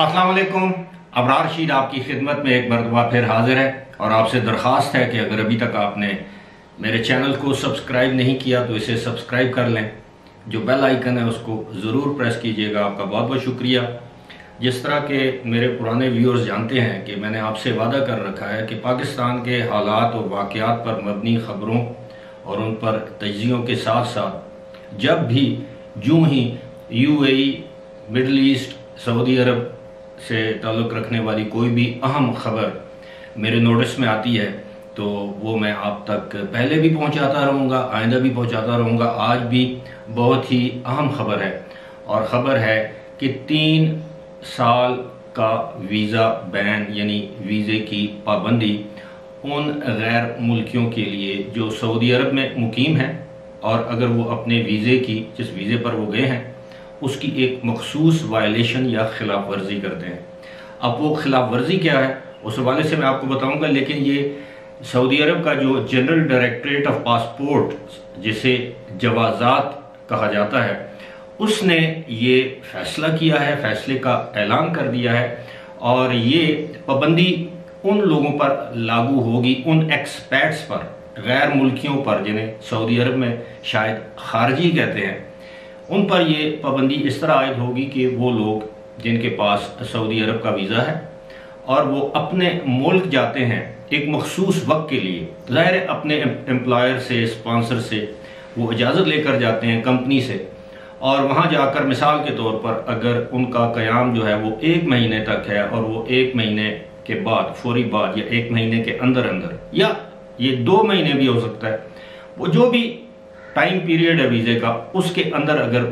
अस्सलाम वालेकुम। अबरार रशीद आपकी खिदमत में एक मरतबा फिर हाजिर है और आपसे दरख्वास्त है कि अगर अभी तक आपने मेरे चैनल को सब्सक्राइब नहीं किया तो इसे सब्सक्राइब कर लें। जो बेल आइकन है उसको ज़रूर प्रेस कीजिएगा। आपका बहुत बहुत शुक्रिया। जिस तरह के मेरे पुराने व्यूअर्स जानते हैं कि मैंने आपसे वादा कर रखा है कि पाकिस्तान के हालात और वाक़यात पर मबनी ख़बरों और उन पर तज्ज़ियों के साथ साथ जब भी यूँ ही UAE, मिडल ईस्ट, सऊदी अरब से ताल्लुक़ रखने वाली कोई भी अहम ख़बर मेरे नोटिस में आती है तो वो मैं आप तक पहले भी पहुंचाता रहूँगा, आइंदा भी पहुंचाता रहूँगा। आज भी बहुत ही अहम ख़बर है और ख़बर है कि 3 साल का वीज़ा बैन यानी वीज़े की पाबंदी उन गैर मुल्कियों के लिए जो सऊदी अरब में मुकीम हैं और अगर वो अपने वीज़े की जिस वीज़े पर वो गए हैं उसकी एक मखसूस वायलेशन या खिलाफ वर्जी करते हैं। अब वो खिलाफ वर्जी क्या है उस हवाले से मैं आपको बताऊंगा, लेकिन ये सऊदी अरब का जो जनरल डायरेक्टरेट ऑफ पासपोर्ट जिसे जवाज़ात कहा जाता है उसने ये फैसला किया है, फैसले का ऐलान कर दिया है और ये पाबंदी उन लोगों पर लागू होगी, उन एक्सपैट्स पर, गैर मुल्कियों पर जिन्हें सऊदी अरब में शायद खारजी कहते हैं, उन पर ये पाबंदी इस तरह आयद होगी कि वो लोग जिनके पास सऊदी अरब का वीज़ा है और वो अपने मुल्क जाते हैं एक मखसूस वक्त के लिए, ज़ाहिर है अपने एम्प्लॉयर से, स्पॉन्सर से वो इजाज़त लेकर जाते हैं कंपनी से और वहाँ जाकर मिसाल के तौर पर अगर उनका क़याम जो है वो 1 महीने तक है और वो 1 महीने के बाद, फौरी बाद या 1 महीने के अंदर अंदर या ये 2 महीने भी हो सकता है, वो जो भी टाइम पीरियड है वीज़े का उसके अंदर अगर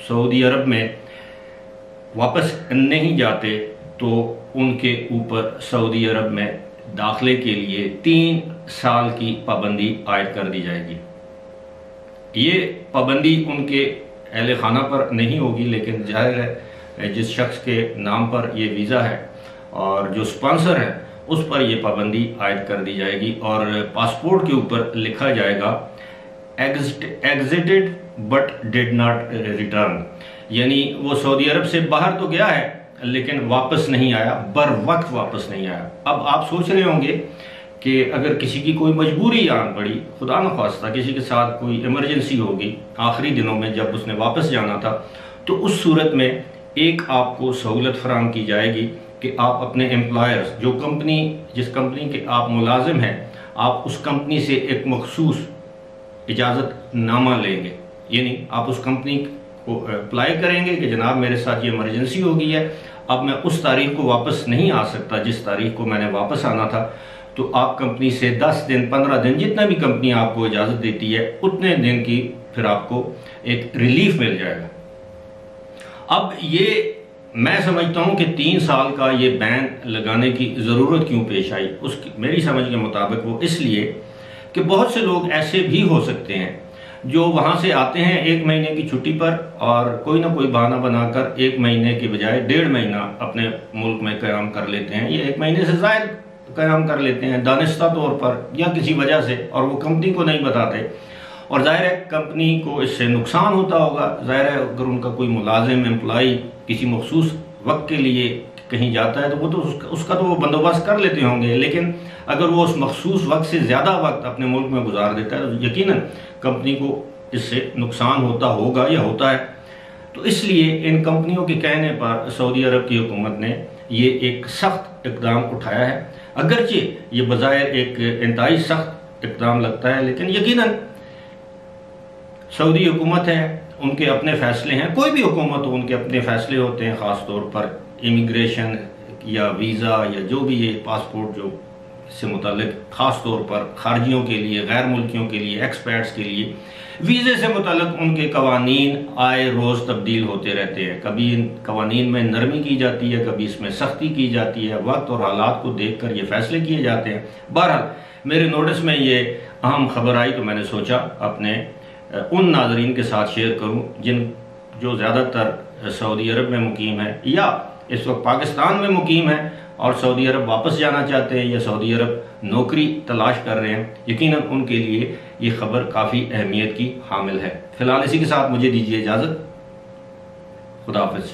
सऊदी अरब में वापस नहीं जाते तो उनके ऊपर सऊदी अरब में दाखिले के लिए 3 साल की पाबंदी आयद कर दी जाएगी। ये पाबंदी उनके अहले खाना पर नहीं होगी, लेकिन जाहिर है जिस शख्स के नाम पर ये वीज़ा है और जो स्पॉन्सर है उस पर यह पाबंदी आयद कर दी जाएगी और पासपोर्ट के ऊपर लिखा जाएगा exerted but did not return, यानी वो सऊदी अरब से बाहर तो गया है लेकिन वापस नहीं आया, बर वक्त वापस नहीं आया। अब आप सोच रहे होंगे कि अगर किसी की कोई मजबूरी आन पड़ी, खुदा न ख्वास्ता किसी के साथ कोई इमरजेंसी होगी आखिरी दिनों में जब उसने वापस जाना था, तो उस सूरत में एक आपको सहूलत फराहम की जाएगी कि आप अपने एम्प्लॉयर्स, जो कंपनी जिस कंपनी के आप मुलाजिम हैं, आप उस कंपनी से एक मखसूस इजाज़त नामा लेंगे, यानी आप उस कंपनी को अप्लाई करेंगे कि जनाब मेरे साथ ये इमरजेंसी हो गई है, अब मैं उस तारीख को वापस नहीं आ सकता जिस तारीख को मैंने वापस आना था, तो आप कंपनी से 10 दिन 15 दिन जितना भी कंपनी आपको इजाज़त देती है उतने दिन की फिर आपको एक रिलीफ मिल जाएगा। अब ये मैं समझता हूँ कि 3 साल का ये बैन लगाने की ज़रूरत क्यों पेश आई, उसकी मेरी समझ के मुताबिक वो इसलिए कि बहुत से लोग ऐसे भी हो सकते हैं जो वहाँ से आते हैं 1 महीने की छुट्टी पर और कोई ना कोई बहाना बनाकर 1 महीने की बजाय 1.5 महीना अपने मुल्क में क़याम कर लेते हैं या 1 महीने से ज़ायद क़याम कर लेते हैं दानिस्ता तौर पर या किसी वजह से, और वो कंपनी को नहीं बताते और ज़ाहिर है कंपनी को इससे नुकसान होता होगा। ज़ाहिर है अगर उनका कोई मुलाजिम एम्प्लॉई किसी मखसूस वक्त के लिए कहीं जाता है तो वो तो उसका तो वो बंदोबस्त कर लेते होंगे, लेकिन अगर वो उस मखसूस वक्त से ज़्यादा वक्त अपने मुल्क में गुजार देता है तो यकीनन कंपनी को इससे नुकसान होता होगा या होता है। तो इसलिए इन कंपनियों के कहने पर सऊदी अरब की हुकूमत ने ये एक सख्त इक़दाम उठाया है। अगरचे ये बज़ाहिर एक इंतहाई सख्त इक़दाम लगता है, लेकिन यकीनन सऊदी हुकूमत है, उनके अपने फ़ैसले हैं, कोई भी हुकूमत हो उनके अपने फ़ैसले होते हैं, ख़ास तौर पर इमिग्रेशन या वीज़ा या जो भी ये पासपोर्ट जो से मुतालिक ख़ास तौर पर खारजियों के लिए, गैर मुल्कियों के लिए, एक्सपर्ट्स के लिए वीज़े से मुतालिक उनके कवानीन आए रोज़ तब्दील होते रहते हैं। कभी इन कवानीन में नरमी की जाती है, कभी इसमें सख्ती की जाती है, वक्त और हालात को देख कर ये फ़ैसले किए जाते हैं। बहरहाल मेरे नोटिस में ये अहम खबर आई तो मैंने सोचा अपने उन नाजरीन के साथ शेयर करूँ जो ज़्यादातर सऊदी अरब में मुकीम है या इस वक्त पाकिस्तान में मुकीम है और सऊदी अरब वापस जाना चाहते हैं या सऊदी अरब नौकरी तलाश कर रहे हैं। यकीनन उनके लिए ये खबर काफ़ी अहमियत की हामिल है। फ़िलहाल इसी के साथ मुझे दीजिए इजाज़त। खुदा हाफ़िज़।